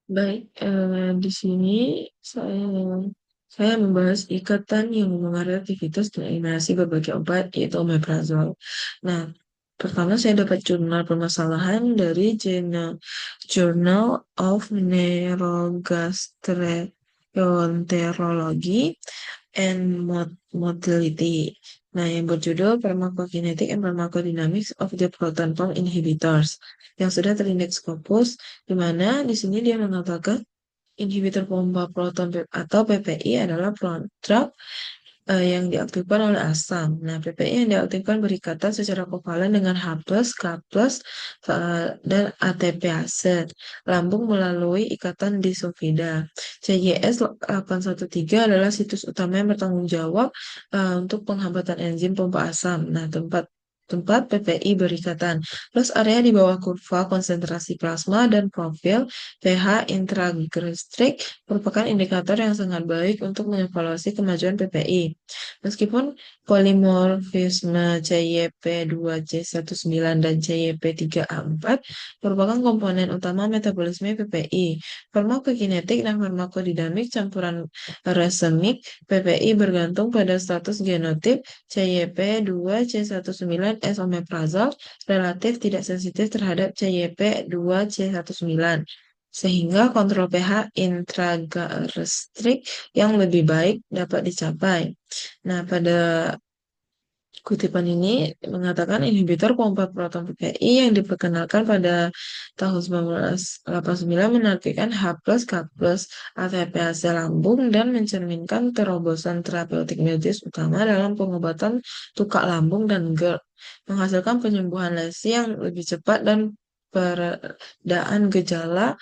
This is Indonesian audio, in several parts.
Baik, di sini saya membahas ikatan yang mempengaruhi aktivitas dan eliminasi berbagai obat, yaitu omeprazol. Nah, pertama saya dapat jurnal permasalahan dari Journal of Neurogastroenterology and Motility. Nah, yang berjudul Pharmacokinetic and Pharmacodynamics of the Proton Pump Inhibitors, yang sudah terindeks Scopus, di mana di sini dia mengatakan inhibitor pompa proton atau PPI adalah prodrug yang diaktifkan oleh asam. Nah, PPI yang diaktifkan berikatan secara kovalen dengan H+, K+, dan ATPase lambung melalui ikatan disulfida. CYS 813 adalah situs utama yang bertanggung jawab untuk penghambatan enzim pompa asam. Nah, tempat PPI berikatan, plus area di bawah kurva konsentrasi plasma dan profil pH intragastrik merupakan indikator yang sangat baik untuk mengevaluasi kemajuan PPI. Meskipun polimorfisme CYP2C19 dan CYP3A4 merupakan komponen utama metabolisme PPI, farmakokinetik dan farmakodinamik campuran resemik PPI bergantung pada status genotip CYP2C19S omeprazol relatif tidak sensitif terhadap CYP2C19 sehingga kontrol pH intragastrik yang lebih baik dapat dicapai. Nah, pada kutipan ini mengatakan inhibitor pompa proton PPI yang diperkenalkan pada tahun 1989 menargetkan H+, K+, ATPase lambung dan mencerminkan terobosan terapeutik medis utama dalam pengobatan tukak lambung dan GERD, menghasilkan penyembuhan lesi yang lebih cepat dan peredaan gejala.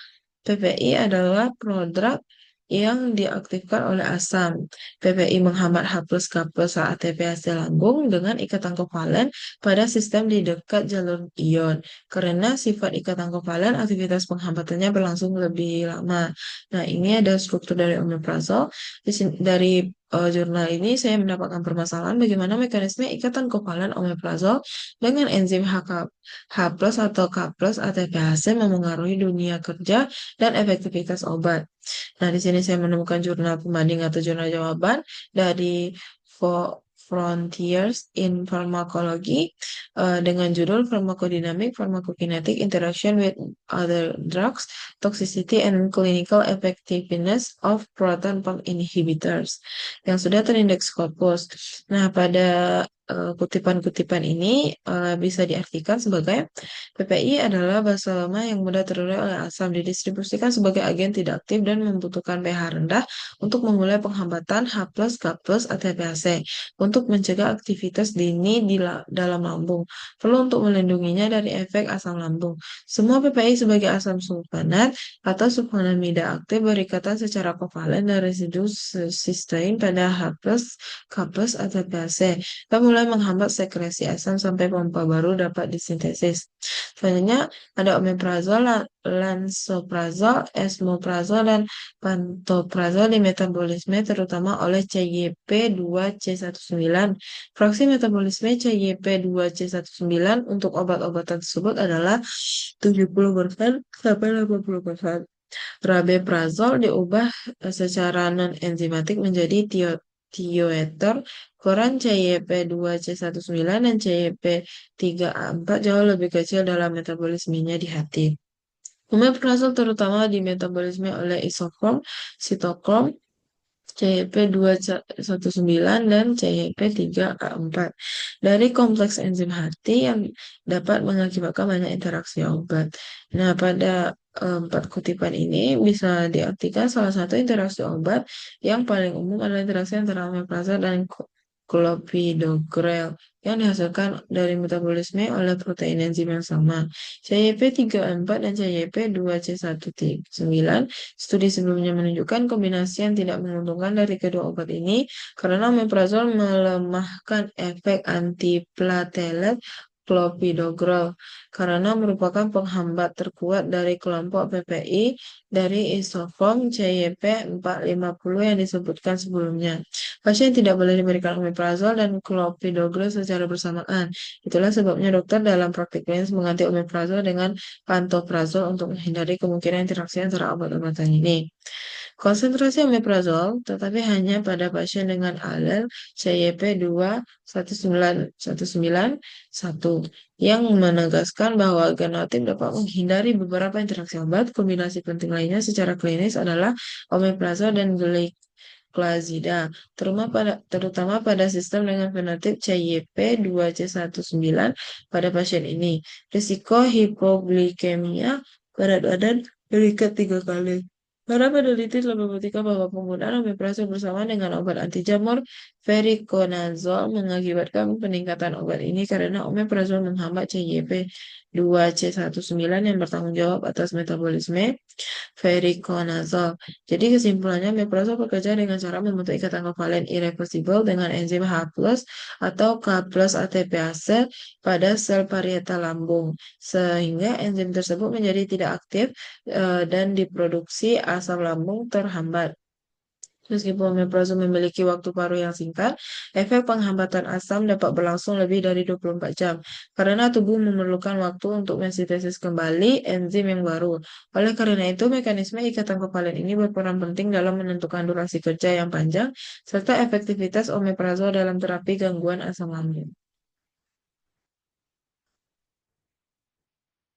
PPI adalah prodrug yang diaktifkan oleh asam. PPI menghambat H+, K+, ATPase lambung dengan ikatan kovalen pada sistem di dekat jalur ion. Karena sifat ikatan kovalen, aktivitas penghambatannya berlangsung lebih lama. Nah, ini ada struktur dari omeprazol. Dari jurnal ini saya mendapatkan permasalahan bagaimana mekanisme ikatan kovalen omeprazol dengan enzim H+ atau K+ ATPase memengaruhi dunia kerja dan efektivitas obat. Nah, di sini saya menemukan jurnal pembanding atau jurnal jawaban dari Frontiers in Pharmacology dengan judul Pharmacodynamic Pharmacokinetic Interaction with Other Drugs, Toxicity and Clinical Effectiveness of Proton Pump Inhibitors yang sudah terindeks Scopus. Nah, pada kutipan-kutipan ini bisa diartikan sebagai PPI adalah basa lama yang mudah terurai oleh asam, didistribusikan sebagai agen tidak aktif dan membutuhkan pH rendah untuk memulai penghambatan H+, K+, ATPase untuk mencegah aktivitas dini dalam lambung. Perlu untuk melindunginya dari efek asam lambung. Semua PPI sebagai asam sulfanat atau sulfonamida aktif berikatan secara kovalen dan residu sistein pada H+, K+, ATPase dan mulai menghambat sekresi asam sampai pompa baru dapat disintesis. Selanjutnya ada omeprazol, lansoprazol, esomeprazol, dan pantoprazol di metabolisme terutama oleh CYP2C19. Fraksi metabolisme CYP2C19 untuk obat-obatan tersebut adalah 70% sampai 80%. Rabeprazol diubah secara non-enzimatik menjadi tioeter. Koran CYP2C19 dan CYP3A4 jauh lebih kecil dalam metabolismenya di hati. Omeprazol terutama di metabolisme oleh isokrom, sitokrom, CYP219 dan CYP3A4 dari kompleks enzim hati yang dapat mengakibatkan banyak interaksi obat. Nah, pada empat kutipan ini bisa diartikan salah satu interaksi obat yang paling umum adalah interaksi antara omeprazol dan clopidogrel yang dihasilkan dari metabolisme oleh protein enzim yang sama. CYP3A4 dan CYP2C19. Studi sebelumnya menunjukkan kombinasi yang tidak menguntungkan dari kedua obat ini karena omeprazol melemahkan efek antiplatelet clopidogrel karena merupakan penghambat terkuat dari kelompok PPI dari isoform CYP450 yang disebutkan sebelumnya. Pasien tidak boleh diberikan omeprazol dan clopidogrel secara bersamaan. Itulah sebabnya dokter dalam praktik klinis mengganti omeprazol dengan pantoprazol untuk menghindari kemungkinan interaksi antara obat-obatan ini. Konsentrasi omeprazol tetapi hanya pada pasien dengan alel CYP21911 yang menegaskan bahwa genotip dapat menghindari beberapa interaksi obat. Kombinasi penting lainnya secara klinis adalah omeprazol dan gliclazida, terutama pada sistem dengan fenotip CYP2C19 pada pasien ini. Risiko hipoglikemia berat badan meningkat 3 kali. Para peneliti telah membuktikan bahwa penggunaan omeprazol bersama dengan obat anti jamur voriconazole mengakibatkan peningkatan obat ini karena omeprazol menghambat CYP2C19 yang bertanggung jawab atas metabolisme voriconazole. Jadi kesimpulannya, omeprazol bekerja dengan cara membentuk ikatan kovalen irreversibel dengan enzim H+ atau K+ ATPase pada sel parietal lambung, sehingga enzim tersebut menjadi tidak aktif dan diproduksi asam lambung terhambat. Meskipun omeprazol memiliki waktu paruh yang singkat, efek penghambatan asam dapat berlangsung lebih dari 24 jam karena tubuh memerlukan waktu untuk mensintesis kembali enzim yang baru. Oleh karena itu, mekanisme ikatan kovalen ini berperan penting dalam menentukan durasi kerja yang panjang serta efektivitas omeprazol dalam terapi gangguan asam lambung.